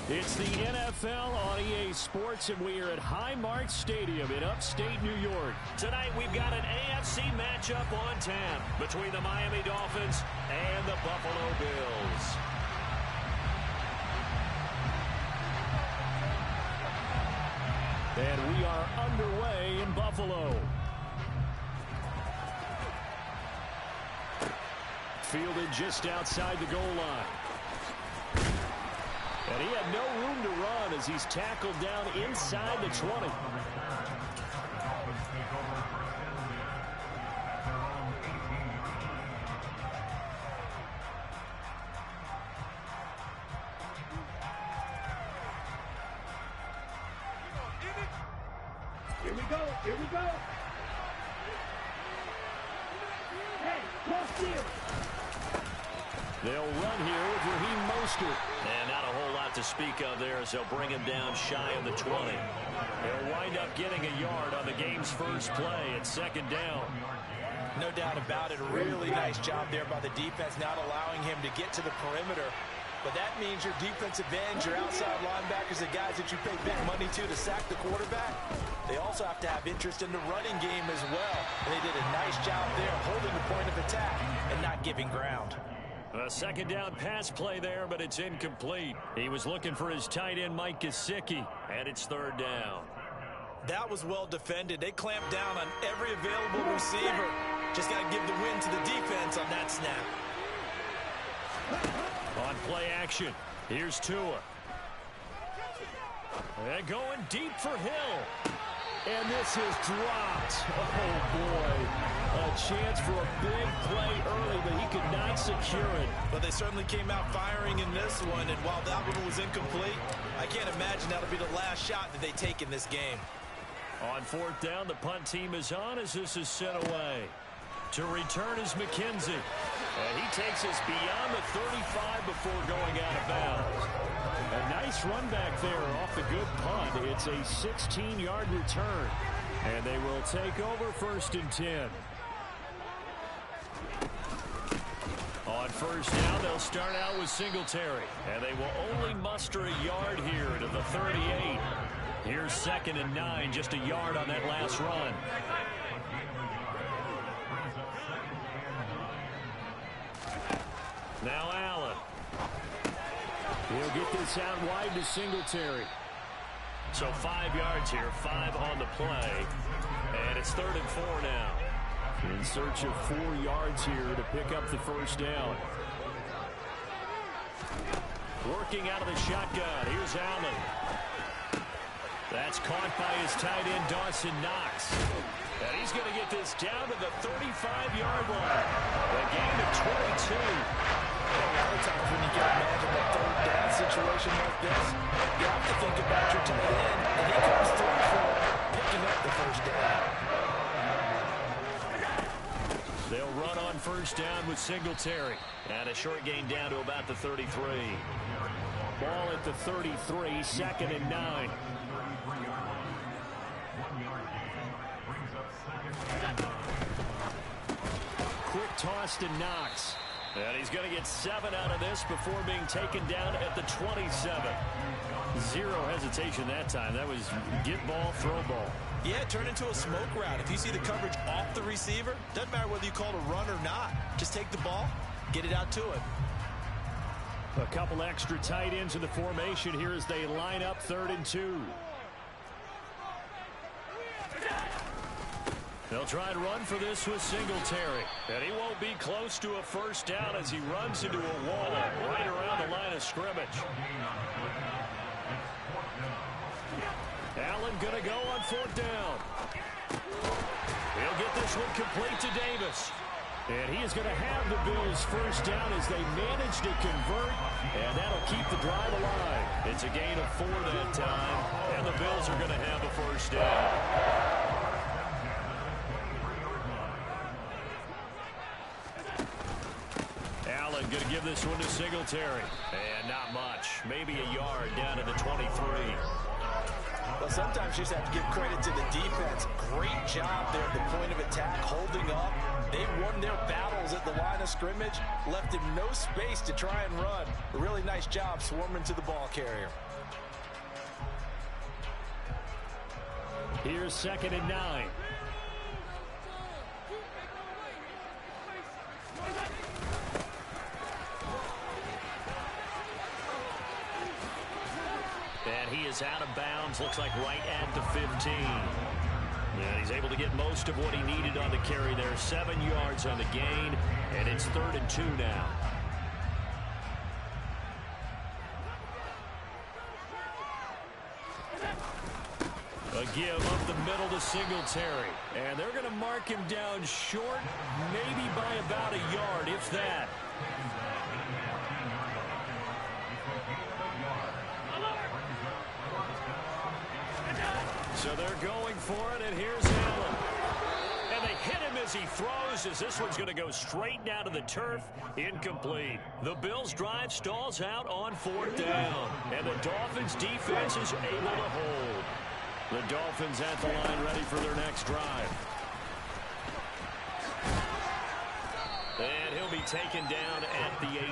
It's the NFL on EA Sports, and we are at Highmark Stadium in upstate New York. Tonight, we've got an AFC matchup on tap between the Miami Dolphins and the Buffalo Bills. And we are underway in Buffalo. Fielded just outside the goal line. And he had no room to run as he's tackled down inside the 20. Here we go. Here we go. Hey, cross field. They'll run here with Raheem Mostert. And not a whole lot to speak of there as they'll bring him down shy of the 20. They'll wind up getting a yard on the game's first play at second down. No doubt about it. A really nice job there by the defense, not allowing him to get to the perimeter. But that means your defensive ends, your outside linebackers, the guys that you pay big money to sack the quarterback, they also have to have interest in the running game as well. And they did a nice job there holding the point of attack and not giving ground. A second down pass play there, but it's incomplete. He was looking for his tight end, Mike Gesicki, and it's third down. That was well defended. They clamped down on every available receiver. Just got to give the win to the defense on that snap. On play action, here's Tua. And going deep for Hill. And this is dropped. Oh, boy. A chance for a big play early, but he could not secure it. But they certainly came out firing in this one, and while that one was incomplete, I can't imagine that'll be the last shot that they take in this game. On fourth down, the punt team is on as this is sent away. To return is McKenzie. And he takes us beyond the 35 before going out of bounds. A nice run back there off the good punt. It's a 16-yard return. And they will take over first and 10. On first down, they'll start out with Singletary. And they will only muster a yard here to the 38. Here's second and 9, just a yard on that last run. Now Allen. He'll get this out wide to Singletary. So 5 yards here, 5 on the play. And it's third and 4 now. In search of 4 yards here to pick up the first down. Working out of the shotgun. Here's Allen. That's caught by his tight end, Dawson Knox. And he's going to get this down to the 35-yard line. The gain of 22. A lot of times when you get imagine a third down situation like this, you have to think about your tight end, and he comes through for picking up the first down. They'll run on first down with Singletary. And a short gain down to about the 33. Ball at the 33, second and 9. Quick toss to Knox. And he's going to get 7 out of this before being taken down at the 27. Zero hesitation that time. That was get ball, throw ball. Yeah, it turned into a smoke route. If you see the coverage off the receiver, doesn't matter whether you call it a run or not. Just take the ball, get it out to him. A couple extra tight ends in the formation here as they line up 3rd and 2. They'll try and run for this with Singletary. And he won't be close to a first down as he runs into a wall right around the line of scrimmage. Allen going to go on 4th down. He'll get this one complete to Davis. And he is going to have the Bills first down as they manage to convert. And that'll keep the drive alive. It's a gain of 4 that time. And the Bills are going to have a first down. Allen going to give this one to Singletary. And not much. Maybe a yard down to the 23. Well, sometimes you just have to give credit to the defense. Great job there at the point of attack, holding up. They won their battles at the line of scrimmage, left him no space to try and run. A really nice job swarming to the ball carrier. Here's 2nd and 9. And he is out of bounds, looks like right at the 15. And he's able to get most of what he needed on the carry there. 7 yards on the gain, and it's 3rd and 2 now. A give up the middle to Singletary. And they're going to mark him down short, maybe by about a yard, if that. So they're going for it, and here's Allen. And they hit him as he throws, as this one's going to go straight down to the turf. Incomplete. The Bills' drive stalls out on 4th down. And the Dolphins' defense is able to hold. The Dolphins at the line, ready for their next drive. And he'll be taken down at the 18.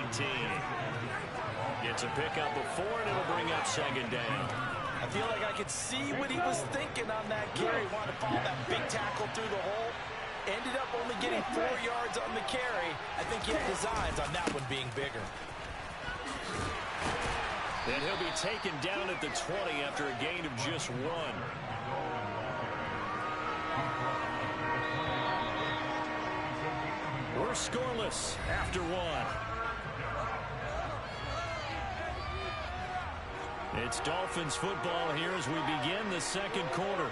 Gets a pickup of 4, and it'll bring up 2nd down. I feel like I could see what he was thinking on that carry. Wanted to follow that big tackle through the hole. Ended up only getting 4 yards on the carry. I think he had designs on that one being bigger. And he'll be taken down at the 20 after a gain of just 1. We're scoreless after 1. It's Dolphins football here as we begin the 2nd quarter,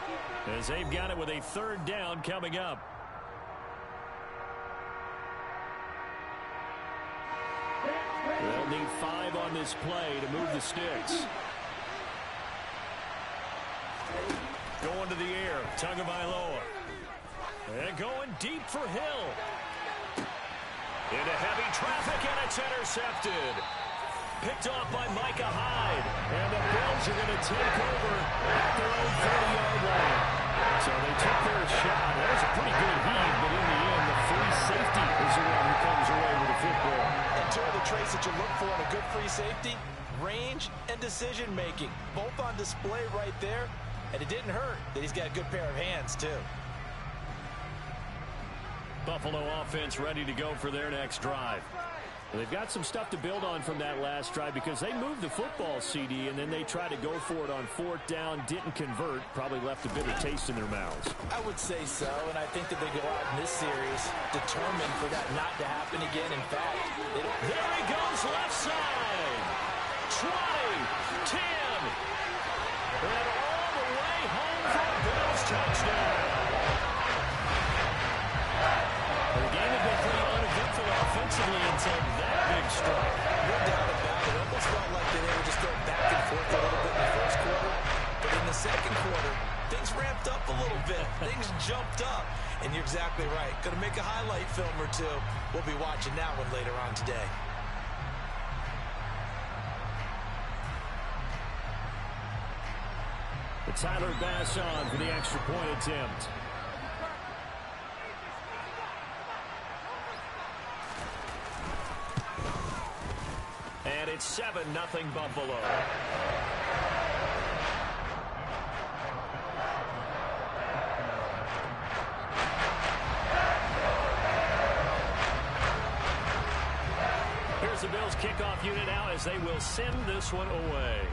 as they've got it with a 3rd down coming up. They'll need 5 on this play to move the sticks. Going to the air, Tagovailoa. And going deep for Hill. Into heavy traffic, and it's intercepted. Picked off by Micah Hyde. And the Bills are going to take over at their own 30-yard line. So they took their shot. That was a pretty good heave, but in the end, the free safety is the one who comes away with the football. And 2 of the traits that you look for in a good free safety, range and decision-making. Both on display right there. And it didn't hurt that he's got a good pair of hands, too. Buffalo offense ready to go for their next drive. They've got some stuff to build on from that last drive because they moved the football, CD, and then they tried to go for it on 4th down, didn't convert, probably left a bitter taste in their mouths. I would say so, and I think that they go out in this series determined for that not to happen again. In fact, there he goes, left side. 20, 10, and all the way home for a Bills touchdown. The game had been pretty uneventful offensively until that big strike. No doubt about it. It almost felt like they were just going back and forth a little bit in the first quarter. But in the 2nd quarter, things ramped up a little bit. Things jumped up. And you're exactly right. Going to make a highlight film or 2. We'll be watching that one later on today. The Tyler Bass on for the extra point attempt. And it's 7-0 Buffalo. Here's the Bills kickoff unit now as they will send this one away.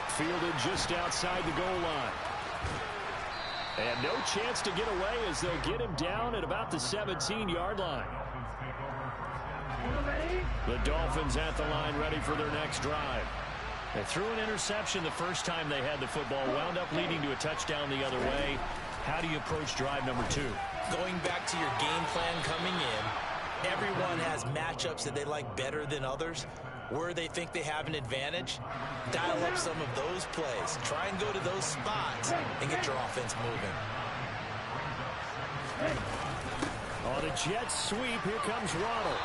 Fielded just outside the goal line. And no chance to get away as they'll get him down at about the 17-yard line. The Dolphins at the line ready for their next drive. They threw an interception the first time they had the football, wound up leading to a touchdown the other way. How do you approach drive number 2? Going back to your game plan coming in, everyone has matchups that they like better than others. Where they think they have an advantage, dial up some of those plays. Try and go to those spots and get your offense moving. On a jet sweep, here comes Ronald.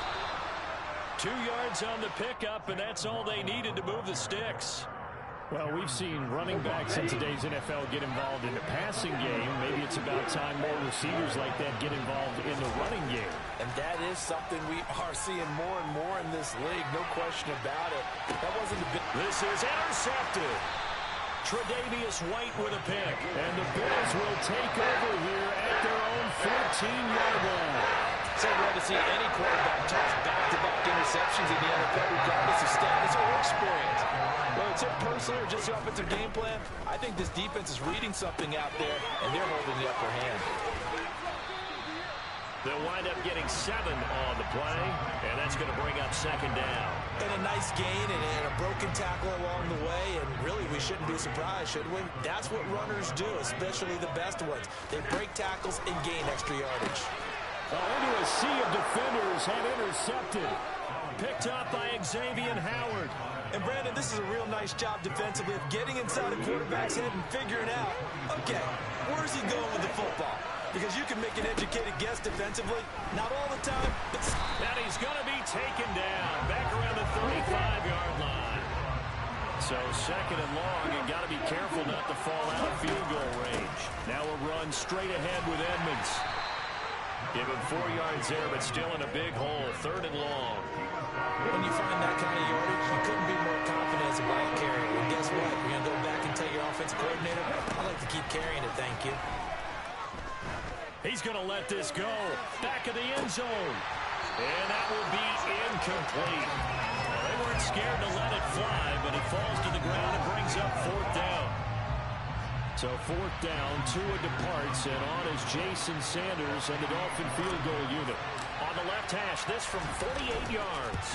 2 yards on the pickup, and that's all they needed to move the sticks. Well, we've seen running backs in today's NFL get involved in the passing game. Maybe it's about time more receivers like that get involved in the running game. And that is something we are seeing more and more in this league, no question about it. That wasn't a big... This is intercepted. Tre'Davious White with a pick. And the Bills will take over here at their own 14-yard line. So rare to see any quarterback toss back-to-back interceptions in the NFL, regardless of status or experience. Whether it's personal or just the offensive game plan, I think this defense is reading something out there, and they're holding the upper hand. They'll wind up getting 7 on the play, and that's going to bring up second down. And a nice gain and a broken tackle along the way, and really we shouldn't be surprised, should we? That's what runners do, especially the best ones. They break tackles and gain extra yardage. Into a sea of defenders and intercepted. Picked up by Xavier Howard. And Brandon, this is a real nice job defensively of getting inside a quarterback's head and figuring out, okay, where's he going with the football? Because you can make an educated guess defensively. Not all the time, but... And he's going to be taken down back around the 35-yard line. So second and long, and got to be careful not to fall out of field goal range. Now a run straight ahead with Edmonds. Give him 4 yards there, but still in a big hole. Third and long. When you find that kind of yardage, you couldn't be more confident as a ball carrier. And guess what? You're going to go back and tell your offensive coordinator, I like to keep carrying it, thank you. He's going to let this go. Back of the end zone. And that will be incomplete. Well, they weren't scared to let it fly, but it falls to the ground and brings up fourth down. So fourth down, Tua departs, and on is Jason Sanders and the Dolphin field goal unit. On the left hash, this from 48 yards.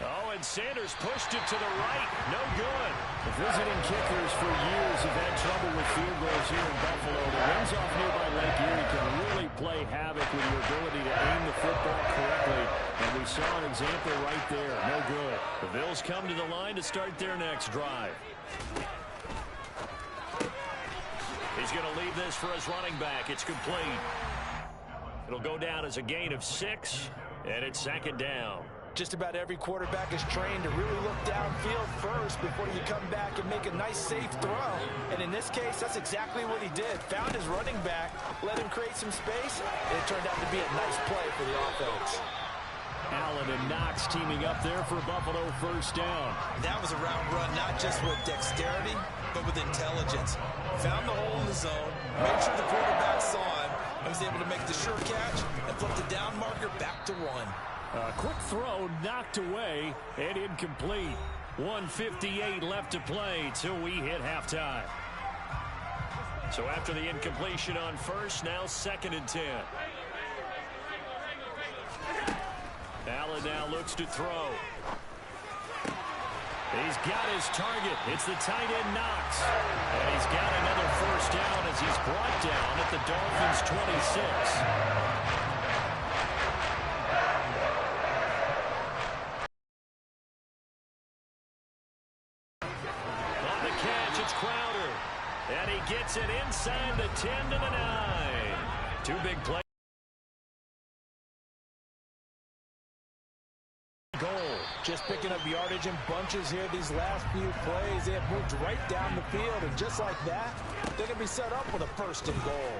Oh, and Sanders pushed it to the right. No good. The visiting kickers for years have had trouble with field goals here in Buffalo. The runs off nearby Lake Erie can really play havoc with your ability to aim the football correctly. And we saw an example right there. No good. The Bills come to the line to start their next drive. He's going to leave this for his running back. It's complete. It'll go down as a gain of 6, and it's second down. Just about every quarterback is trained to really look downfield first before you come back and make a nice, safe throw. And in this case, that's exactly what he did. Found his running back, let him create some space, and it turned out to be a nice play for the offense. Allen and Knox teaming up there for Buffalo first down. That was a round run, not just with dexterity, but with intelligence. Found the hole in the zone, made sure the quarterback saw him, and was able to make the sure catch and flip the down marker back to 1. A quick throw knocked away and incomplete. 1:58 left to play till we hit halftime. So after the incompletion on first, now second and 10. Allen now looks to throw. He's got his target. It's the tight end Knox. And he's got another first down as he's brought down at the Dolphins' 26. And he gets it inside the 10 to the 9. 2 big plays. Goal. Just picking up yardage in bunches here these last few plays. They have moved right down the field, and just like that, they're going to be set up with a first and goal.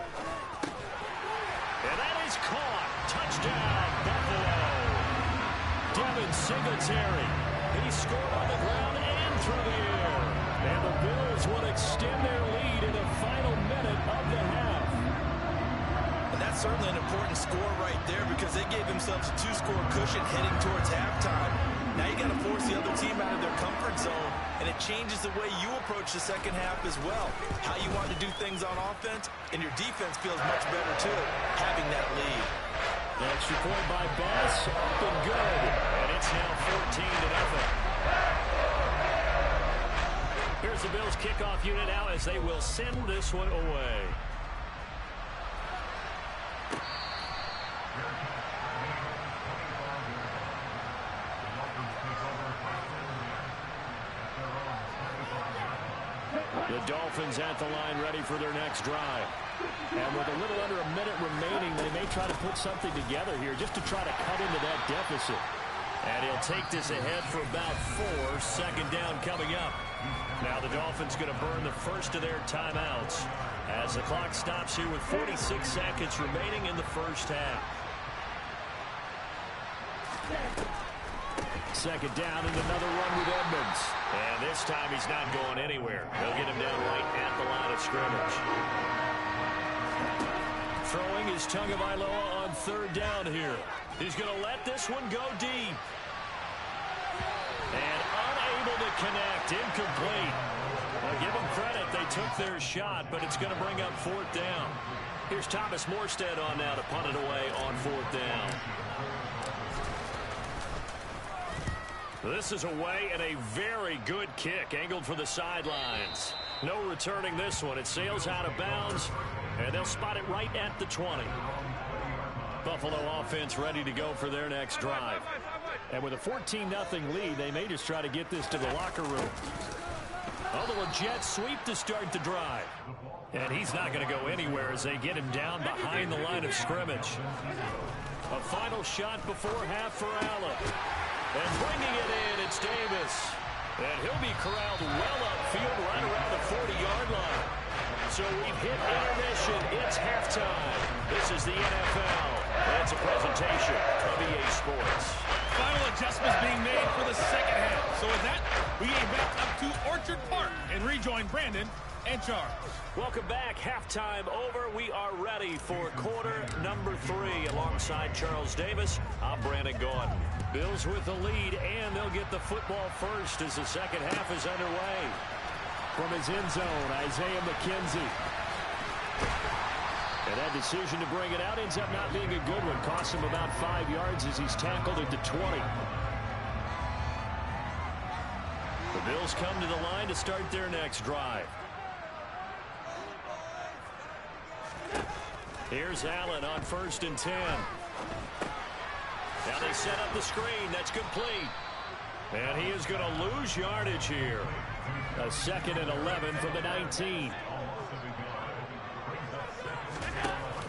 And that is caught. Touchdown, Buffalo. Devin Singletary. He scored on the ground and through the air. And the Bills will extend their lead in the final minute of the half. And that's certainly an important score right there because they gave themselves a 2-score cushion heading towards halftime. Now you got to force the other team out of their comfort zone, and it changes the way you approach the second half as well. How you want to do things on offense, and your defense feels much better too, having that lead. The extra point by Bass, up and good. And it's now 14-0. Here's the Bills kickoff unit now as they will send this one away. The Dolphins at the line ready for their next drive. And with a little under a minute remaining, they may try to put something together here just to try to cut into that deficit. And he'll take this ahead for about 4. Second down coming up. Now the Dolphins going to burn the first of their timeouts as the clock stops here with 46 seconds remaining in the first half. Second down and another run with Edmonds. And this time he's not going anywhere. They'll get him down right at the line of scrimmage. Throwing is Tagovailoa on third down here. He's going to let this one go deep. And unable to connect. Incomplete. Well, give them credit. They took their shot, but it's going to bring up fourth down. Here's Thomas Morstead on now to punt it away on fourth down. This is away and a very good kick, angled for the sidelines. No returning this one. It sails out of bounds, and they'll spot it right at the 20. Buffalo offense ready to go for their next drive. And with a 14-0 lead, they may just try to get this to the locker room. A little jet sweep to start the drive. And he's not going to go anywhere as they get him down behind the line of scrimmage. A final shot before half for Allen. And bringing it in, it's Davis. And he'll be corralled well upfield right around the 40-yard line. So we've hit intermission. It's halftime. This is the NFL. It's a presentation of EA Sports. Final adjustments being made for the second half. So with that, we get back up to Orchard Park and rejoin Brandon and Charles. Welcome back. Halftime over. We are ready for quarter number 3. Alongside Charles Davis, I'm Brandon Gaudin. Bills with the lead, and they'll get the football first as the second half is underway. From his end zone, Isaiah McKenzie. And that decision to bring it out ends up not being a good one. Costs him about 5 yards as he's tackled at the 20. The Bills come to the line to start their next drive. Here's Allen on 1st and 10. Now they set up the screen. That's complete. And he is going to lose yardage here. A 2nd and 11 from the 19.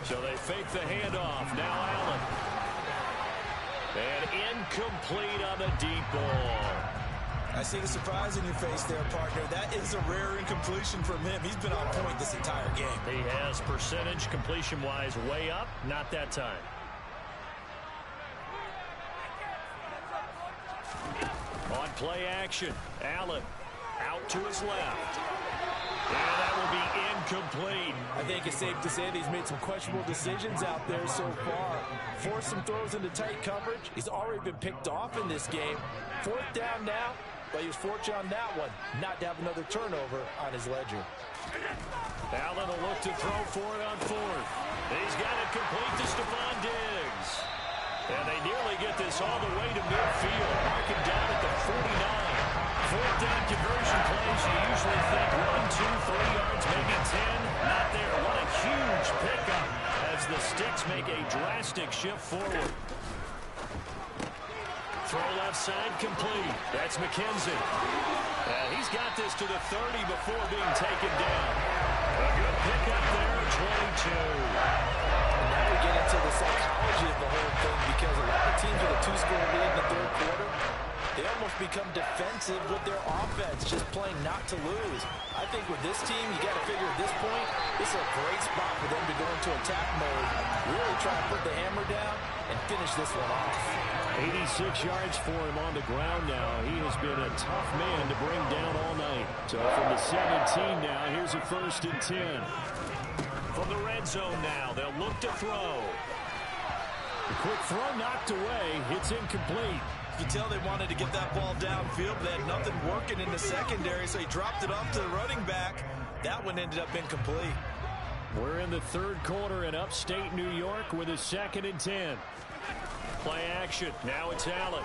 So they fake the handoff. Now Allen. And incomplete on the deep ball. I see the surprise in your face there, partner. That is a rare incompletion from him. He's been on point this entire game. He has percentage completion-wise way up. Not that time. On play action, Allen out to his left. And that will be incomplete. I think it's safe to say that he's made some questionable decisions out there so far. Forced some throws into tight coverage. He's already been picked off in this game. 4th down now, but he was fortunate on that one not to have another turnover on his ledger. Allen will look to throw for it on 4th. He's got it complete to Stephon Diggs. And they nearly get this all the way to midfield. Mark him down at the 49. 4th down conversion plays. You usually think 1, 2, 3 yards, maybe 10. Not there. What a huge pickup as the Sticks make a drastic shift forward. Throw left side complete. That's McKenzie. And he's got this to the 30 before being taken down. A good pickup there, 22. Now we get into the psychology of the whole thing, because a lot of teams with a 2-score lead in the 3rd quarter, they almost become defensive with their offense, just playing not to lose. I think with this team, you got to figure at this point, this is a great spot for them to go into attack mode, really try to put the hammer down and finish this one off. 86 yards for him on the ground now. He has been a tough man to bring down all night. So from the 17 now, here's a 1st and 10. From the red zone now, they'll look to throw. The quick throw knocked away. It's incomplete. You can tell they wanted to get that ball downfield, but they had nothing working in the secondary, so he dropped it off to the running back. That one ended up incomplete. We're in the 3rd quarter in upstate New York with a 2nd and 10. Play action. Now it's Allen.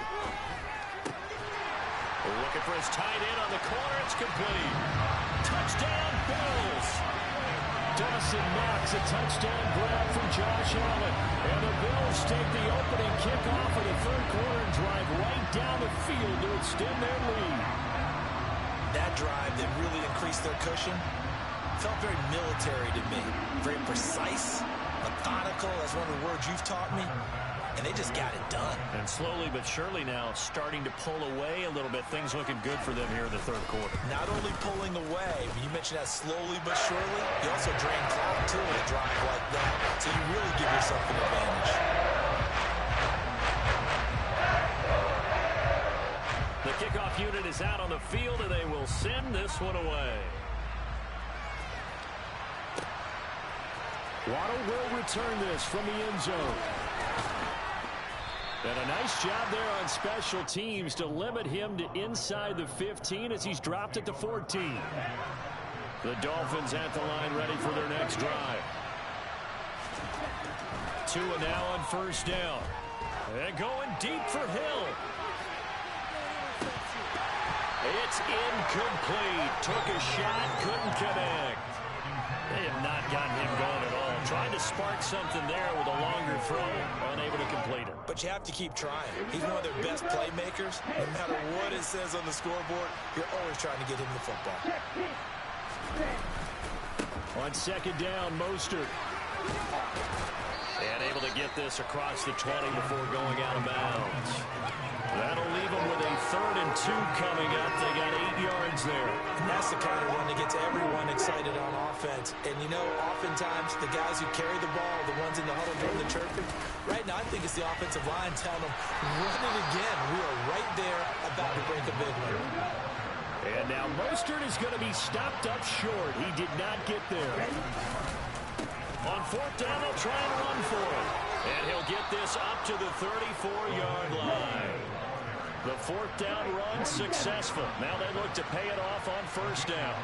Looking for his tight end on the corner. It's complete. Touchdown, Bills. Dawson Knox, a touchdown grab from Josh Allen. And the Bills take the opening kickoff of the 3rd quarter and drive right down the field to extend their lead. That drive that really increased their cushion felt very military to me. Very precise, methodical. That's one of the words you've taught me. And they just got it done. And slowly but surely now starting to pull away a little bit. Things looking good for them here in the 3rd quarter. Not only pulling away, but you mentioned that slowly but surely, you also drain clock too in a drive like that. So you really give yourself an advantage. is out on the field, and they will send this one away. Waddle will return this from the end zone. And a nice job there on special teams to limit him to inside the 15 as he's dropped at the 14. The Dolphins at the line ready for their next drive. Tua now on first down. And going deep for Hill. It's incomplete. Took a shot, couldn't connect. They have not gotten him going at all. Trying to spark something there with a longer throw. Unable to complete it. But you have to keep trying. He's one of their best playmakers. No matter what it says on the scoreboard, you're always trying to get him the football. On second down, Mostert. And able to get this across the 20 before going out of bounds. That'll leave them with a 3rd and 2 coming up. They got 8 yards there. And that's the kind of one that gets everyone excited on offense. And, you know, oftentimes the guys who carry the ball, the ones in the huddle doing the chirping, right now I think it's the offensive line telling them, run it again. We are right there about to break a big one. And now Mostert is going to be stopped up short. He did not get there. On 4th down, they'll try and run for it. And he'll get this up to the 34-yard line. The 4th down run successful. Now they look to pay it off on 1st down.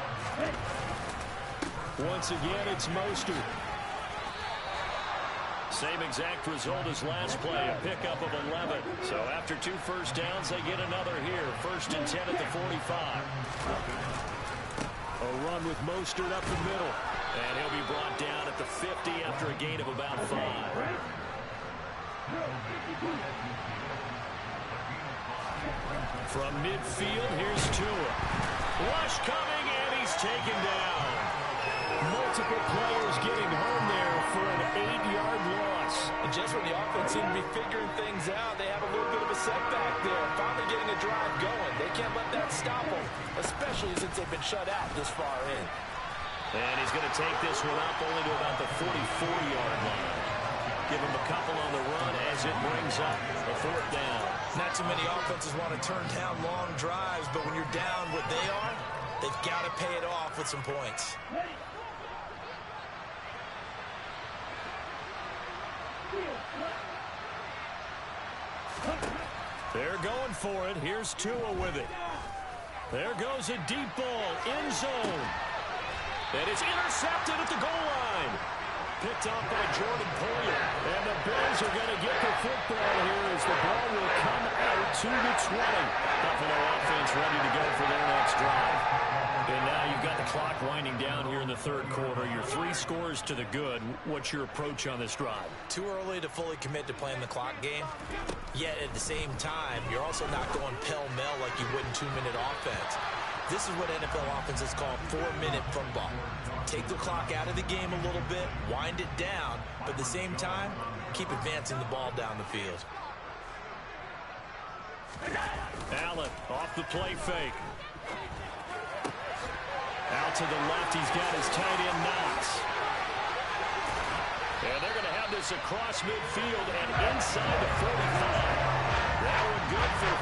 Once again, it's Mostert. Same exact result as last play, a pickup of 11. So after 2 first downs, they get another here. 1st and 10 at the 45. A run with Mostert up the middle. And he'll be brought down at the 50 after a gain of about 5. From midfield, here's Tua. Rush coming, and he's taken down. Multiple players getting home there for an 8-yard loss. And just when the offense seemed to be figuring things out, they have a little bit of a setback there. Finally getting a drive going. They can't let that stop them, especially since they've been shut out this far in. And he's going to take this one up only to about the 44-yard line. Give him a couple on the run as it brings up a 4th down. Not too many offenses want to turn down long drives, but when you're down what they are, they've got to pay it off with some points. They're going for it. Here's Tua with it. There goes a deep ball, end zone. And it's intercepted at the goal line. Picked up by Jordan Poyer. And the Bills are going to get the football here as the ball will come out to the 20. Buffalo offense ready to go for their next drive. And now you've got the clock winding down here in the 3rd quarter. You're 3 scores to the good. What's your approach on this drive? Too early to fully commit to playing the clock game. Yet at the same time, you're also not going pell-mell like you would in 2-minute offense. This is what NFL offenses call 4-minute football. Take the clock out of the game a little bit, wind it down, but at the same time, keep advancing the ball down the field. Allen off the play fake. Out to the left, he's got his tight end Knox. And they're going to have this across midfield and inside the 45. That one good for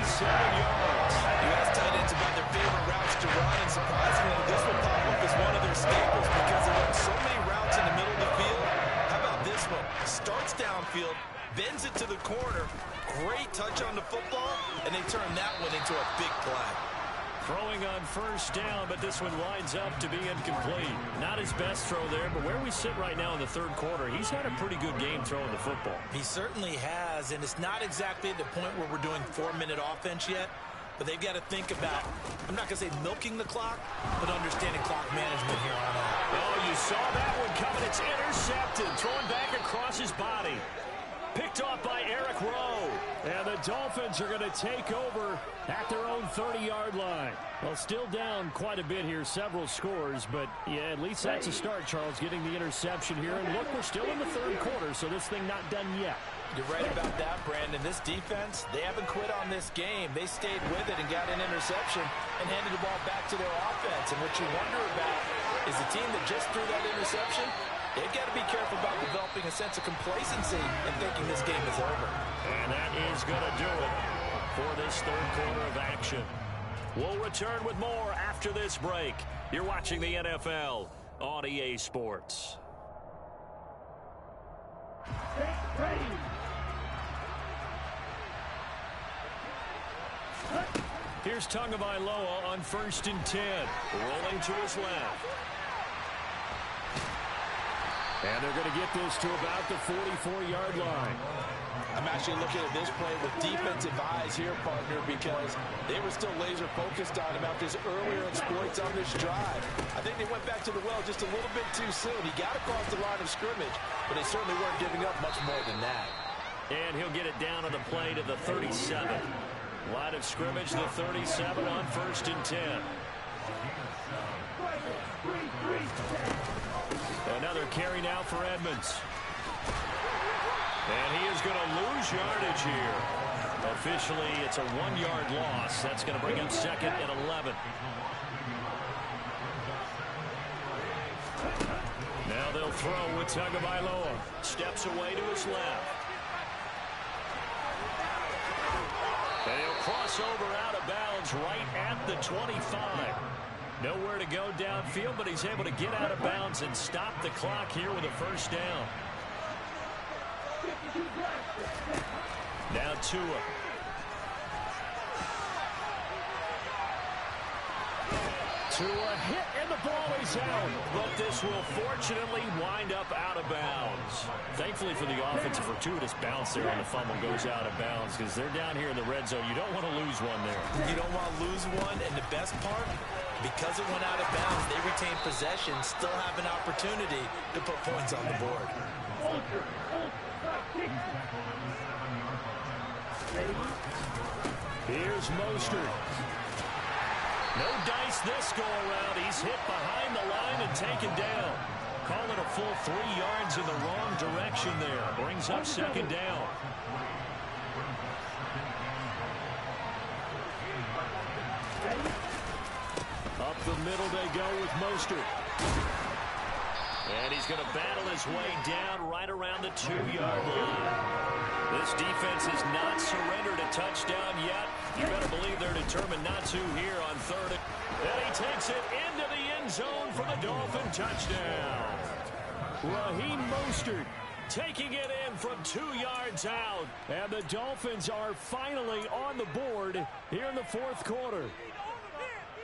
37 yards. You ask tight ends about their favorite routes to run, and surprisingly, this will pop up as one of their staples because they run so many routes in the middle of the field. How about this one? Starts downfield, bends it to the corner, great touch on the football, and they turn that one into a big play. Throwing on 1st down, but this one winds up to be incomplete. Not his best throw there, but where we sit right now in the 3rd quarter, he's had a pretty good game throwing the football. He certainly has, and it's not exactly at the point where we're doing 4-minute offense yet, but they've got to think about, I'm not going to say milking the clock, but understanding clock management here on out. Oh, you saw that one coming. It's intercepted, thrown back across his body. Picked off by Eric Rowe. And the Dolphins are going to take over at their own 30-yard line. Well, still down quite a bit here, several scores, but yeah, at least that's a start, Charles, getting the interception here. And look, we're still in the 3rd quarter, so this thing not done yet. You're right about that, Brandon. This defense, they haven't quit on this game. They stayed with it and got an interception and handed the ball back to their offense. And what you wonder about is the team that just threw that interception, they've got to be careful about developing a sense of complacency and thinking this game is over. And that is going to do it for this 3rd quarter of action. We'll return with more after this break. You're watching the NFL on EA Sports. Here's Tagovailoa on 1st and 10. Rolling to his left. And they're going to get this to about the 44-yard line. I'm actually looking at this play with defensive eyes here, partner, because they were still laser focused on him after his earlier exploits on this drive. I think they went back to the well just a little bit too soon. He got across the line of scrimmage, but they certainly weren't giving up much more than that. And he'll get it down on the play to the 37. Line of scrimmage, the 37 on 1st and 10. Another carry now for Edmonds. And he is going to lose yardage here. Officially, it's a 1-yard loss. That's going to bring up 2nd and 11. Now they'll throw with Tagovailoa. Steps away to his left. And he'll cross over out of bounds right at the 25. Nowhere to go downfield, but he's able to get out of bounds and stop the clock here with a 1st down. Now Tua. Tua hit and the ball is out. But this will fortunately wind up out of bounds. Thankfully for the offense, a fortuitous bounce there on the fumble goes out of bounds because they're down here in the red zone. You don't want to lose one there. You don't want to lose one, and the best part, because it went out of bounds, they retain possession, still have an opportunity to put points on the board. Here's Mostert. No dice this go around. He's hit behind the line and taken down. Call it a full 3 yards in the wrong direction there. Brings up 2nd down. Up the middle they go with Mostert. And he's going to battle his way down right around the 2-yard line. This defense has not surrendered a touchdown yet. You better believe they're determined not to here on 3rd. And he takes it into the end zone for the Dolphin touchdown. Raheem Mostert taking it in from 2 yards out. And the Dolphins are finally on the board here in the 4th quarter.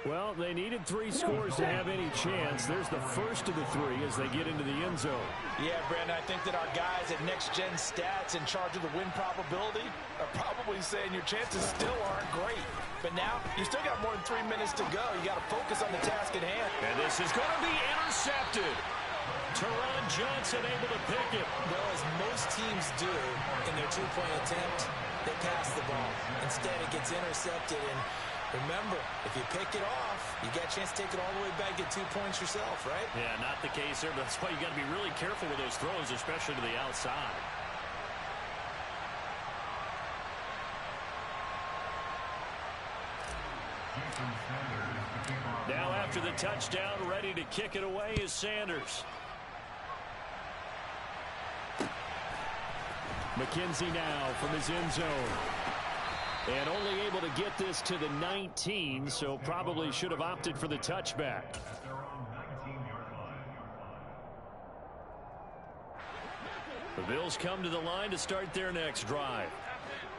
Well, they needed 3 scores to have any chance. There's the first of the 3 as they get into the end zone. Yeah, Brandon, I think that our guys at Next Gen Stats in charge of the win probability are probably saying your chances still aren't great. But now, you still got more than 3 minutes to go. You got to focus on the task at hand. And this is going to be intercepted. Teron Johnson able to pick it. Well, as most teams do in their 2-point attempt, they pass the ball. Instead, it gets intercepted. And remember, if you pick it off, you get a chance to take it all the way back, get 2 points yourself, right? Yeah, not the case there. That's why you got to be really careful with those throws, especially to the outside. Now after the touchdown, ready to kick it away is Sanders. McKenzie now from his end zone. And only able to get this to the 19, so probably should have opted for the touchback. The Bills come to the line to start their next drive.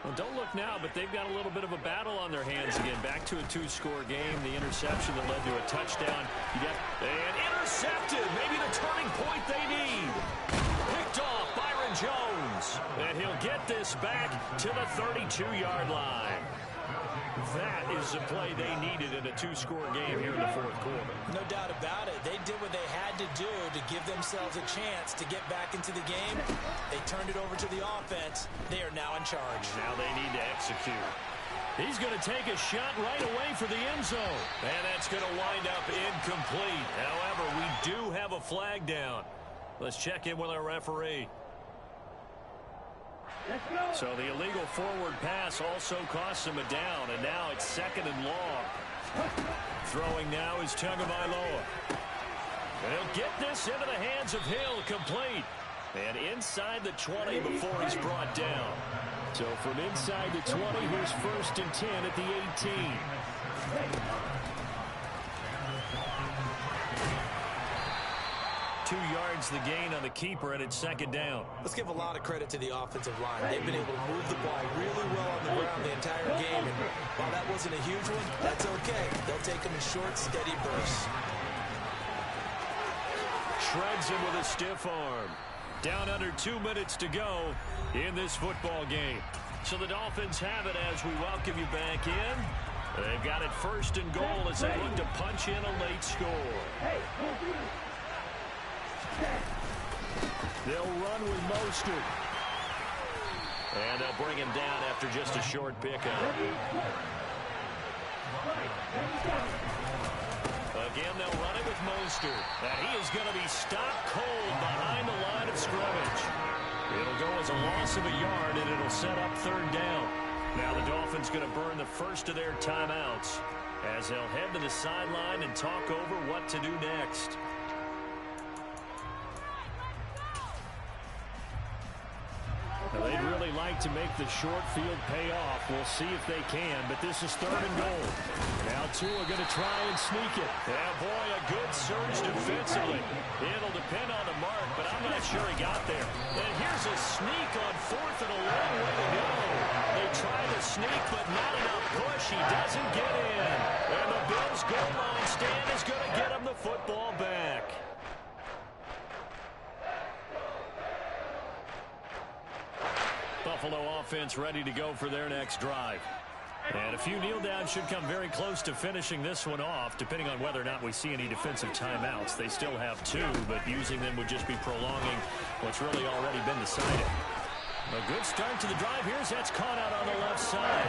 Well, don't look now, but they've got a little bit of a battle on their hands again. Back to a 2-score game. The interception that led to a touchdown. And intercepted. Maybe the turning point they need. Picked off Byron Jones. And he'll get this back to the 32-yard line. That is the play they needed in a 2-score game here in the 4th quarter. No doubt about it. They did what they had to do to give themselves a chance to get back into the game. They turned it over to the offense. They are now in charge. Now they need to execute. He's going to take a shot right away for the end zone. And that's going to wind up incomplete. However, we do have a flag down. Let's check in with our referee. So the illegal forward pass also costs him a down, and now it's 2nd and long. Throwing now is Tagovailoa. And he'll get this into the hands of Hill, complete. And inside the 20 before he's brought down. So from inside the 20, here's 1st and 10 at the 18. 2 yards the gain on the keeper, and it's second down. Let's give a lot of credit to the offensive line. They've been able to move the ball really well on the ground the entire game. And while that wasn't a huge one, that's okay. They'll take them in short, steady bursts. Shreds him with a stiff arm. Down under 2 minutes to go in this football game. So the Dolphins have it as we welcome you back in. They've got it first and goal as they look to punch in a late score. They'll run with Mostert. And they'll bring him down after just a short pickup. Again, they'll run it with Mostert. And he is going to be stopped cold behind the line of scrimmage. It'll go as a loss of a yard, and it'll set up third down. Now the Dolphins going to burn the first of their timeouts as they'll head to the sideline and talk over what to do next. They'd really like to make the short field pay off. We'll see if they can, but this is third and goal. Now Tua going to try and sneak it. Yeah, boy, a good surge defensively. It'll depend on the mark, but I'm not sure he got there. And here's a sneak on fourth and a long way to go. They try to sneak, but not enough push. He doesn't get in. And the Bills' goal line stand is going to get him the football back. Buffalo offense ready to go for their next drive. And a few kneel downs should come very close to finishing this one off, depending on whether or not we see any defensive timeouts. They still have 2, but using them would just be prolonging what's really already been decided. A good start to the drive. Here's that's caught out on the left side.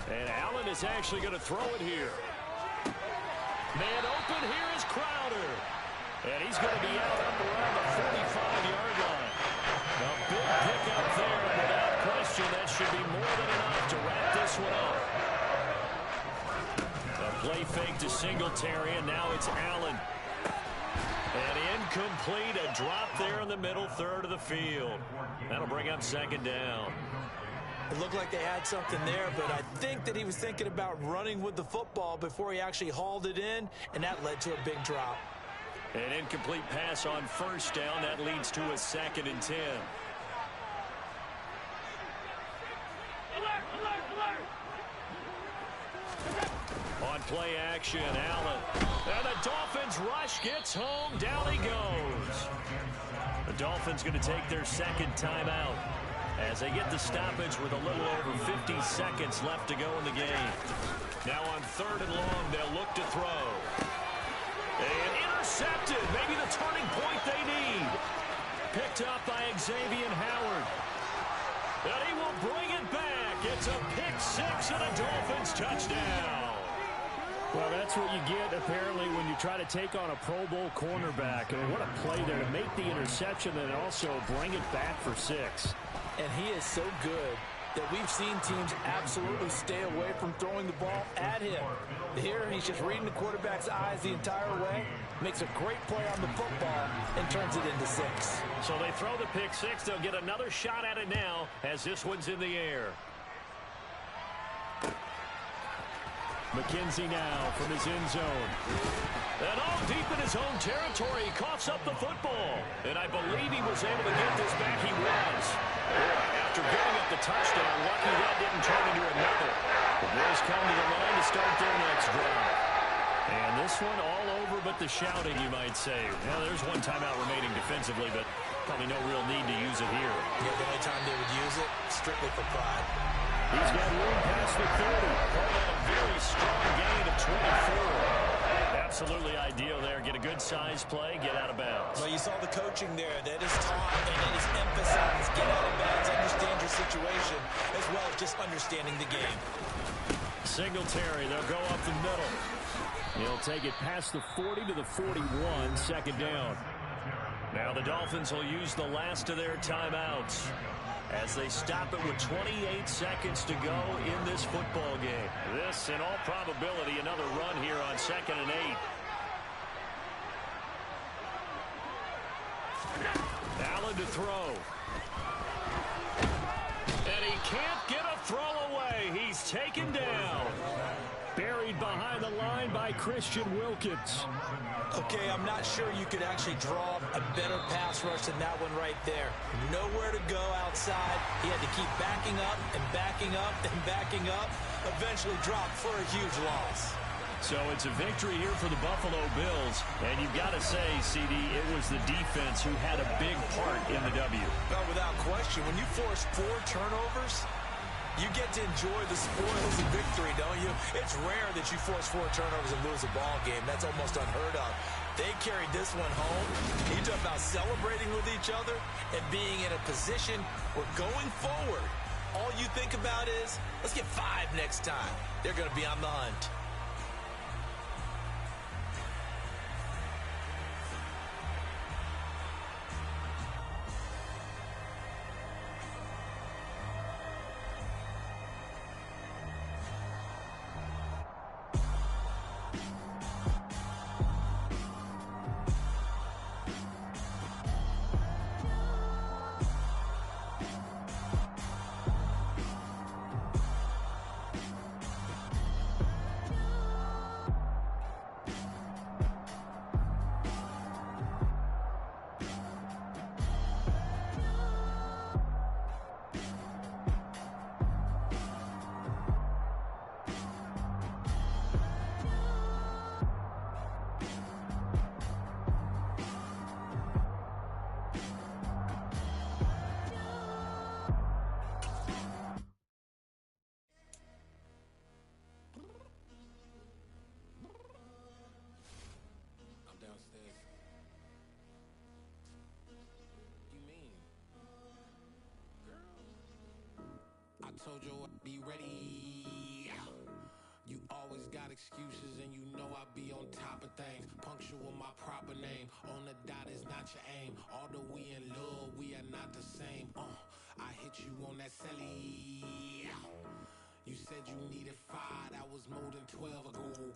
And Allen is actually going to throw it here. Man open here is Crowder. And he's going to be out up around the 45-yard line. A big pickup there, and without question, that should be more than enough to wrap this one up. A play fake to Singletary, and now it's Allen. And incomplete, a drop there in the middle third of the field. That'll bring up second down. It looked like they had something there, but I think that he was thinking about running with the football before he actually hauled it in, and that led to a big drop. An incomplete pass on first down. That leads to a 2nd and 10. On play action, Allen. And the Dolphins rush gets home. Down he goes. The Dolphins going to take their second timeout as they get the stoppage with a little over 50 seconds left to go in the game. Now on third and long, they'll look to throw. And intercepted. Maybe the turning point they need. Picked up by Xavier Howard. And he will bring it back. It's a pick 6 and a Dolphins touchdown. Well, that's what you get, apparently, when you try to take on a Pro Bowl cornerback. I mean, what a play there to make the interception and also bring it back for 6. And he is so good that we've seen teams absolutely stay away from throwing the ball at him. Here, he's just reading the quarterback's eyes the entire way, makes a great play on the football, and turns it into 6. So they throw the pick 6. They'll get another shot at it now as this one's in the air. McKenzie now from his end zone. And all deep in his own territory, he coughs up the football. And I believe he was able to get this back. He was. After giving up the touchdown, lucky that didn't turn into another. The Bills come to the line to start their next drive. And this one all over but the shouting, you might say. Now, there's one timeout remaining defensively, but probably no real need to use it here. Yeah, the only time they would use it, strictly for pride. He's got room past the 30. A very strong gain of 24. Absolutely ideal there. Get a good size play, get out of bounds. Well, you saw the coaching there. That is taught and it is emphasized. Get out of bounds, understand your situation, as well as just understanding the game. Singletary, they'll go up the middle. He'll take it past the 40 to the 41, second down. Now the Dolphins will use the last of their timeouts as they stop it with 28 seconds to go in this football game. This, in all probability, another run here on 2nd and 8. Allen to throw. And he can't get a throw away. He's taken down. Buried behind the line by Christian Wilkins. Okay, I'm not sure you could actually draw a better pass rush than that one right there. Nowhere to go outside. He had to keep backing up and backing up and backing up. Eventually dropped for a huge loss. So it's a victory here for the Buffalo Bills. And you've got to say, CD, it was the defense who had a big part in the W. Well, without question, when you force 4 turnovers, you get to enjoy the spoils of victory, don't you? It's rare that you force 4 turnovers and lose a ball game. That's almost unheard of. They carried this one home. You talk about celebrating with each other and being in a position where going forward, all you think about is, let's get 5 next time. They're going to be on the hunt. Told you I'd be ready. You always got excuses and you know I be on top of things. Punctual my proper name. On the dot is not your aim. Although we in love, we are not the same. I hit you on that celly. You said you needed 5, that was more than 12 ago.